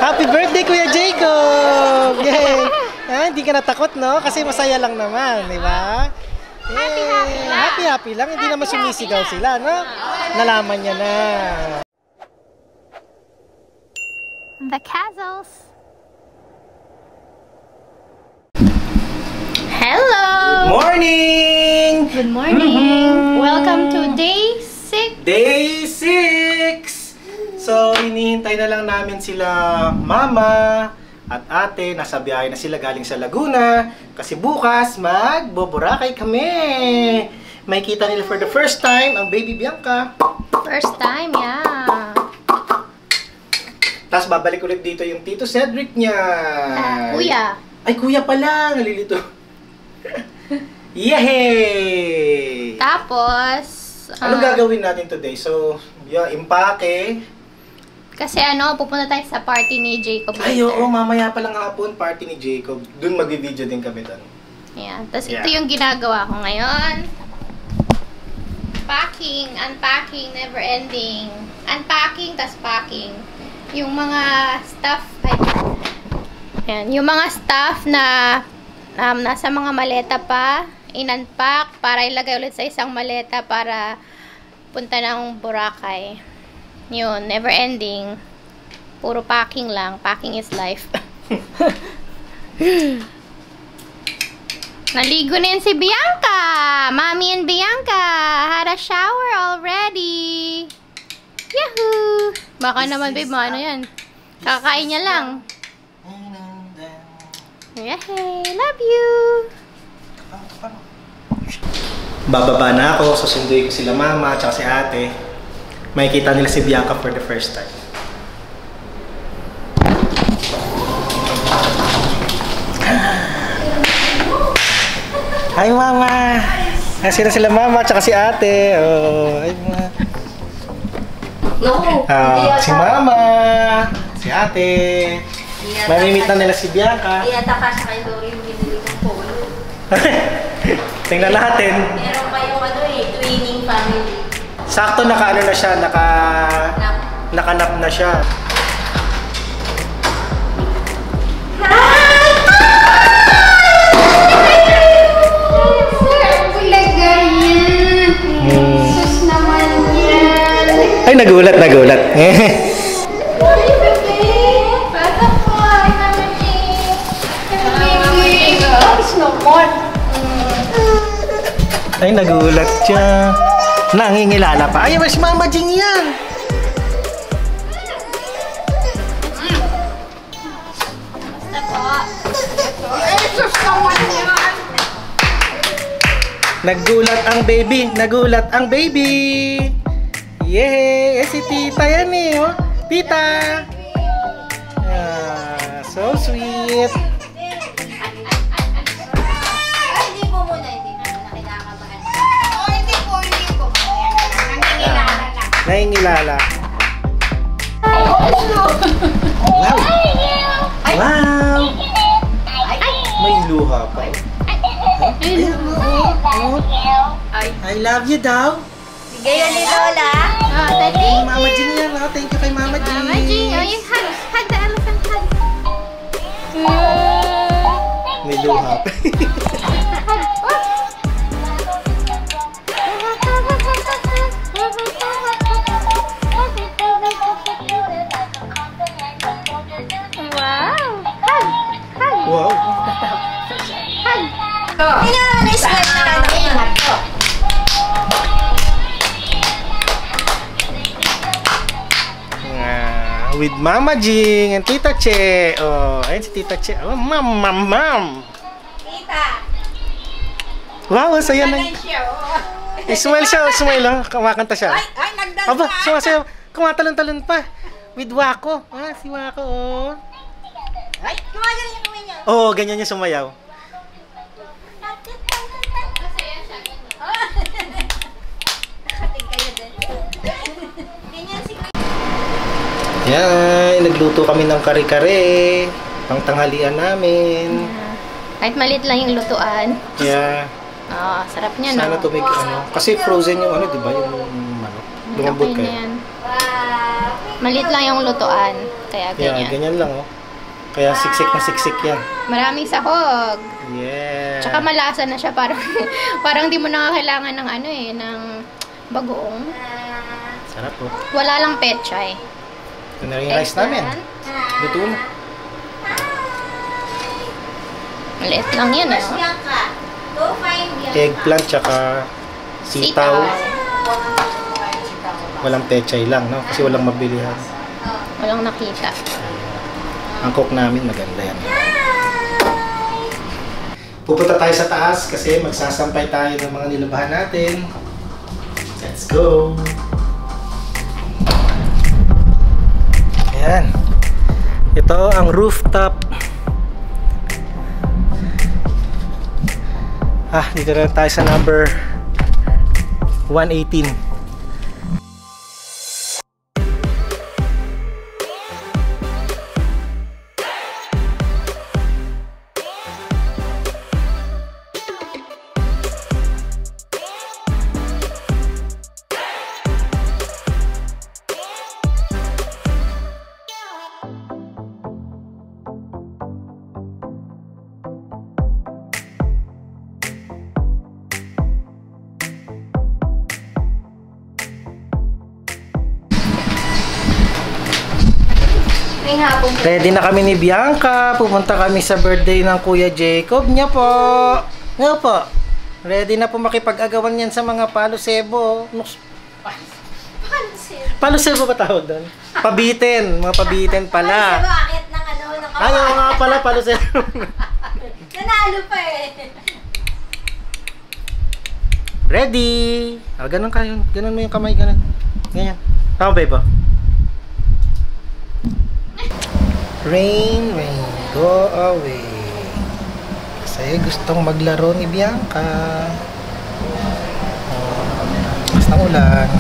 Happy birthday, Kuya Jacob! Yay! Hindi ka natakot, no? Kasi masaya lang naman, di ba? Happy lang. Hindi naman sumisigaw sila, no? Nalaman niya na. The Castles. Hello! Good morning! Good morning! Welcome to day 6. Day 6! So, hinihintay na lang namin sila mama at ate. Nasa biyahe na sila galing sa Laguna. Kasi bukas, mag-Boracay kami. May kita nila for the first time ang baby Bianca. First time, yeah. Tapos babalik ulit dito yung Tito Cedric niya. Kuya. Ay, kuya pala. Nalilito. Yehey! Tapos, Anong gagawin natin today? So, yeah, impake. kasi pupunta tayo sa party ni Jacob Ay, later. oo, mamaya pa lang hapon, party ni Jacob. Doon mag-video din kami doon. Yeah. Tapos ito yung ginagawa ko ngayon. Packing, unpacking, never ending. Unpacking, tas packing. Yung mga stuff, ayan, yung mga stuff na nasa mga maleta pa, in-unpack para ilagay ulit sa isang maleta para punta ng Boracay. Yun, never ending. Puro packing lang. Packing is life. Naligo na yun si Bianca. Mommy and Bianca had a shower already. Yahoo! Baka naman, babe, ano yan? Kakain niya lang. Yay! Love you! Bababa na ako, susunduin ko sila mama at si ate. Makikita nila si Bianca for the first time. Hi mama! Sila mama at si ate. Oh, ay mama. Si mama, si ate. Mamimit na nila si Bianca. Iataka siya kayo doon yung binili kong polo. Tingnan natin. Meron kayong twinning family. Sakto naka-ano na siya, nakanap na siya. Ay, nagulat. Ay, nagulat siya. Nangingilala pa. Ay, mas Mama Jing yan. Nagulat ang baby. Yay! Si tita yan eh. Oh. Tita. So sweet. Hindi po muna. Kinakabahan. Hindi po. Nangingilala lang. Nangingilala. Wow! May luha pa. I love you daw. Bigay yan ni Lola. Hey, Mama Jing yan. Thank you kay Mama Jing. Mama Jing, you hug the elephant, hug. May luha pa. Wow! Hug! Wow! Ina-sweat na lang ng ingat ko. With Mama Jing and Tita Che. Oh, ayun si Tita Che. Oh, mam. Tita. Wow, saya na. Siya, Smile siya, smile. Oh. Kumakanta siya. Ay, nagdance. Aba, sumasayaw. Kumatalon-talon pa. With Wako. Si Wako, oh. Ay, kumagano yung kamay niya. Oh, ganyan yung sumayaw. Kating kayo din. Ganyan si Yan, nagluto kami ng kare-kare. Pang tanghalian namin. Kahit maliit lang yung lutuan. Yeah. Sarap niya, Sana no? tumig, kasi frozen yung di ba? Yung manok. Lumambot Okay na kayo. yan. Maliit lang yung lutuan. Kaya Yeah, ganyan. ganyan lang, oh. Kaya siksik na siksik yan. Maraming sahog. Yeah. Tsaka malasa na siya. Parang, parang di mo na kailangan ng ano eh, ng bagoong. Sarap, oh. Wala lang pechay. Ito na rin yung rice namin. Luto na. Maliit lang yan, eh. Bianca, go find Bianca. Eggplant, tsaka sitaw. Walang pechay lang, no? Kasi walang mabilihan. Walang nakita. Ang cook namin, maganda yan. Pupunta tayo sa taas kasi magsasampay tayo ng mga nilabahan natin. Let's go! Ayan. Ito ang rooftop. Dito na tayo sa number 118. May hapon. Ready na kami ni Bianca. Pupunta kami sa birthday ng Kuya Jacob niya po. Nga po. Ready na po makipag-agawan yan sa mga palo sebo. Palo sebo ba tawag doon? Pabitin. Mga pabitin pala. Bakit ng ano, ng kawan? Ano nga pala palo sebo. Nanalo pa eh. Ready. Ganun kayo. Ganun mo yung kamay. Ganun. Ganyan. Tama ba iba? Rain, rain, go away. Kasi gustong maglaro ni Bianca. Basta ulan.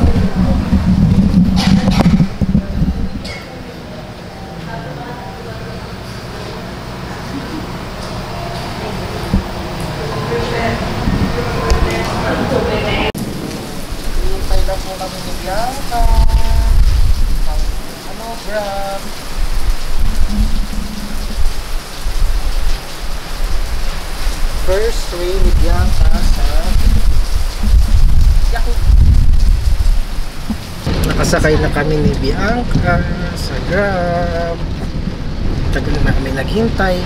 Hintay lang po namin ni Bianca. Ano, Grab? First rain ni Bianca sa Yahoo! Nakasakay na kami ni Bianca sa Grab. Tagal na kami naghintay.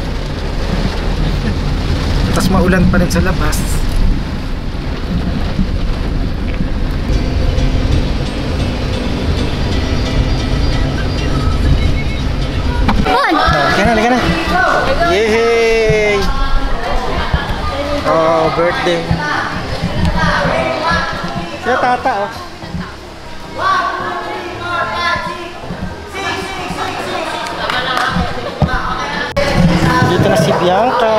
Tapos maulan pa rin sa labas. Halika na. Yay! Oh, birthday. Sila tata, oh. Dito na si Bianca.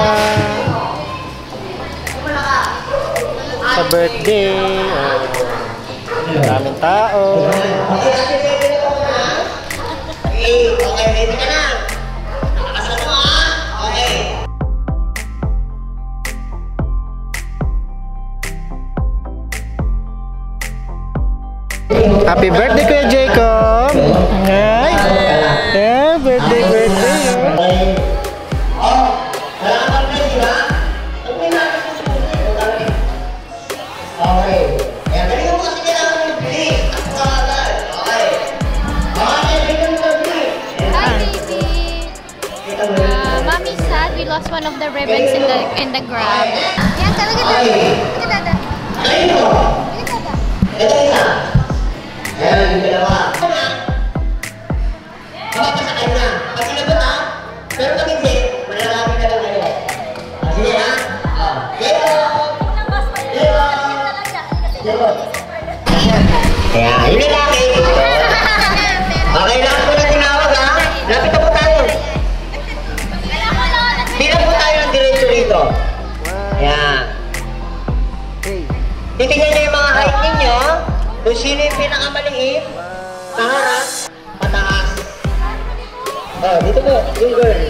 Sa birthday. Oh. Maraming tao. Okay, ready ka na? Nakakasal mo ha? Okay. Happy birthday, Kuya Jacob! Ay! Yeah, birthday, birthday. Oh, kailangan ka ready ha? Okay na. Okay. Ayan, galing mo kasi kailangan mo bilis. Ako ka agad. Okay. Okay, galing mo bilis. Hi, baby! Mommy's sad. We lost one of the ribbons in the Grab. Yan, talaga dada. Talaga dada. Galing mo. Talaga dada. Ito isa. Ayan, yung dalawa. Makapasakay na. Pag sinagot ha, pero pag hindi, manalapin na lang kayo. Sige ha? Kaya, yun na laki. Okay lang po na tinawag ha. Lapit na po tayo. Di na po tayo ng diretso rito. Ayan. Titignan niyo yung mga height ninyo. Kung sino yung pinakamaliit. Sa harap, pataas. Oh, dito po, yung girl.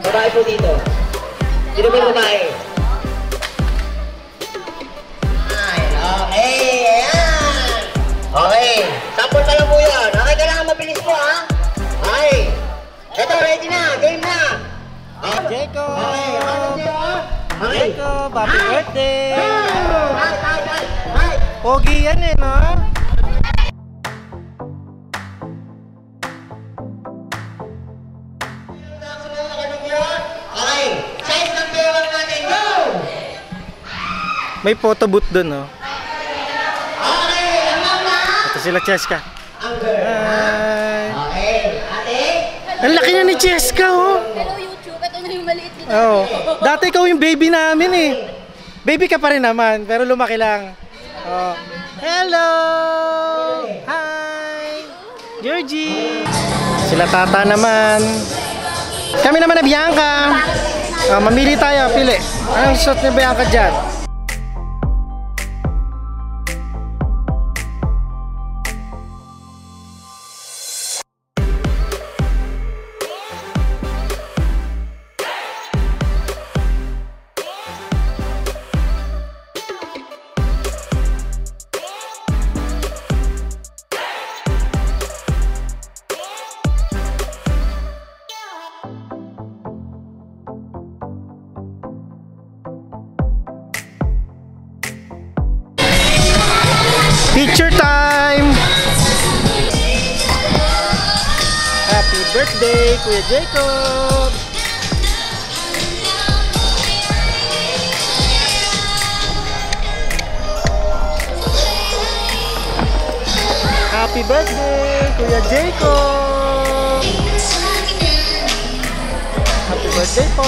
Babae po dito. Dito po yung babae. Ay, okay, ayan. Okay, sample pa lang po yan. Okay, kailangan mabilis po ha. Okay. ready na. Game na. Jacob! Okay, okay. Jacob, happy birthday! Ay. Pogi yan eh, no? Okay, size ng bewang natin, go! May photo booth dun, no? Okay, hanggang na. Ito sila, Cheska. Ang girl. Hi! Okay, ate. Ang laki na ni Cheska, oh! Hello YouTube, ito na yung maliit dito. Oo. Dati ikaw yung baby namin, eh. Baby ka pa rin naman, pero lumaki lang. Oh. Hello! Hi! Georgie! Sila tata naman. Kami naman na Bianca. Mamili tayo, pili. Anong suot ni Bianca dyan? Picture time! Happy birthday, Kuya Jacob! Happy birthday, Kuya Jacob! Happy birthday po!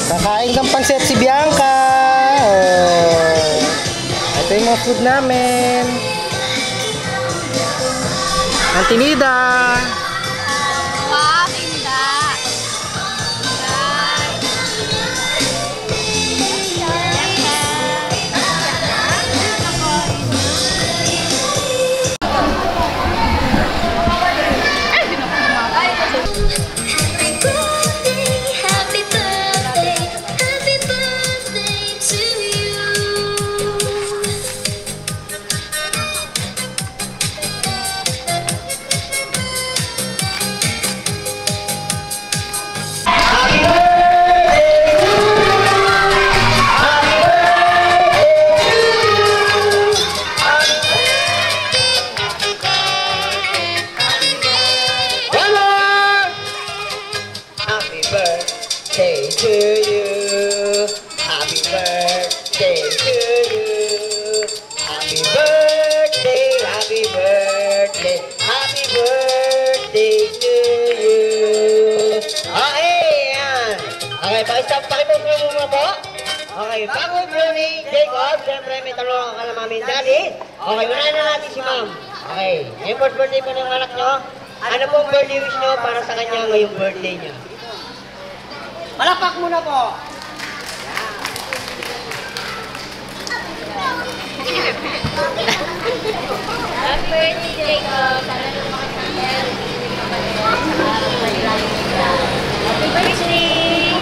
Kakain ng pansit si Bianca. Oh. Ito yung mga food namin. Antinida. Wow, tinda. Birthday to you. Happy birthday to you. Happy birthday, happy birthday, happy birthday to you. Okay, yan. Okay, pakipag mo muna po. Okay, bago ni Jacob, siyempre may talong ka na mami and daddy. Okay, unahin na natin si ma'am. Okay, yung first birthday po ng anak nyo. Ano pong birthday wish nyo para sa kanya ngayong birthday niya? Palapak muna po. Happy birthday, Jacob. Sana lumaki ng healthy. Happy birthday!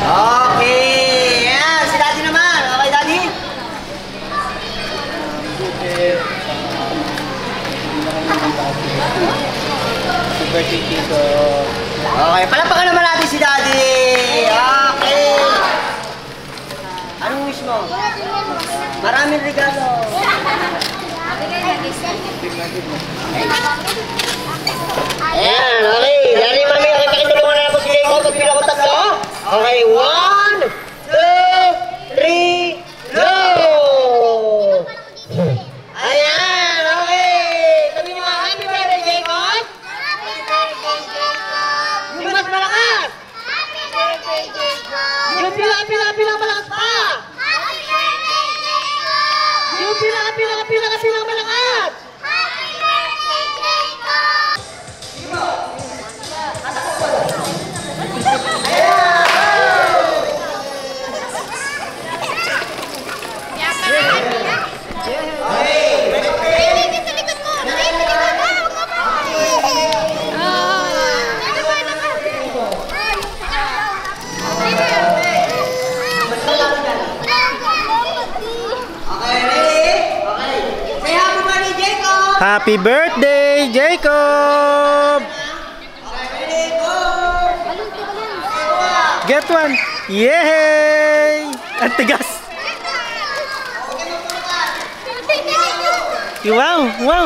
Okay. Yan, si daddy naman. Okay, daddy? Happy birthday, Tito. Okay, palapakan naman natin si daddy. Okay. Anong wish mo? Maraming regalo. Ayan, okay. Daddy, mami, okay, pakitulungan na po si Jacob. Pagpila ko tatlo. Okay, 1, 2, 3, go! Ayan, okay. Sabi niyo, happy birthday, Jacob. pinakamalakas pa! Yung pinakamalakas! Happy birthday, Jacob! Get one! Yay! Ang tigas! Wow! Wow!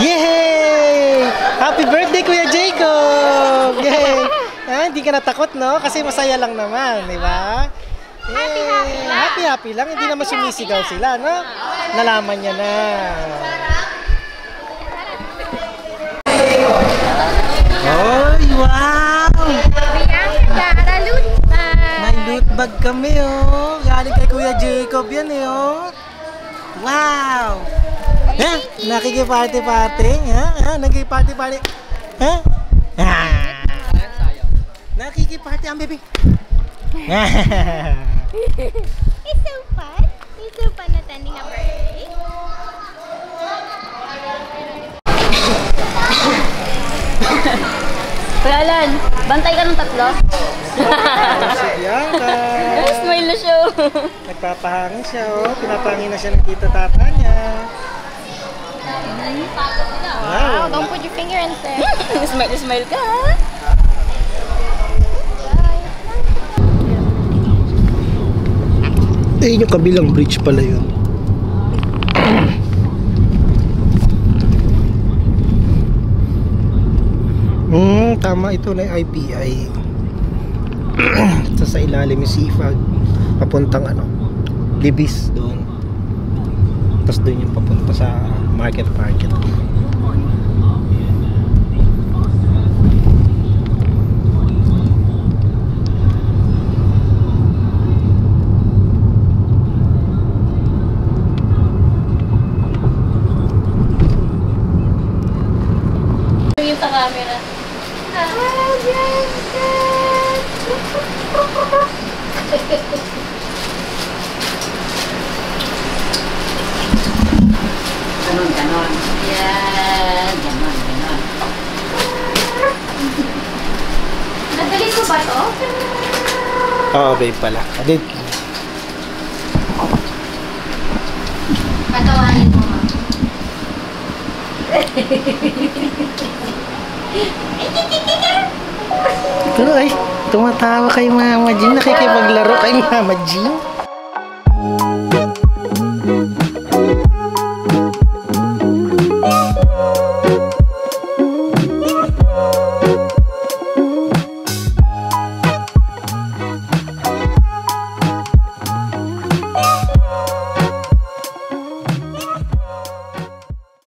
Yay! Happy birthday, Kuya Jacob! Yay! Ah, hindi ka natakot, no? Kasi masaya lang naman, di ba? Happy lang. Hindi naman sumisigaw sila, no? Nalaman niya na. Oy, wow! May loot bag kami, oh. Galing kay Kuya Jacob yan, eh, oh. Wow! Ha? Nakikiparte-parte? Ha? Nakikiparte-parte? Ha? Nakikiparte ang bebe. It's so fun. It's so fun attending a birthday. Kuya Alan, bantay ka ng tatlo. Bianca. Smile na siya. Nagpapahangin siya, oh. Pinapahangin na siya ng tita tata niya. Wow, don't put your finger in there. Smile ka. Eh, yung kabilang bridge pala yun. Tama, ito na yung IPI. Ito sa ilalim yung sifag. Papuntang ano, Libis doon. Tapos doon yung papunta sa market. Yung sa camera. Ganon. Yan. Ganon. Nadali ko ba to? Oo, babe pala. Adit. Patawanin mo, ma. Pero ay, tumatawa kay Mama Jean. Nakikipaglaro kay Mama Jean.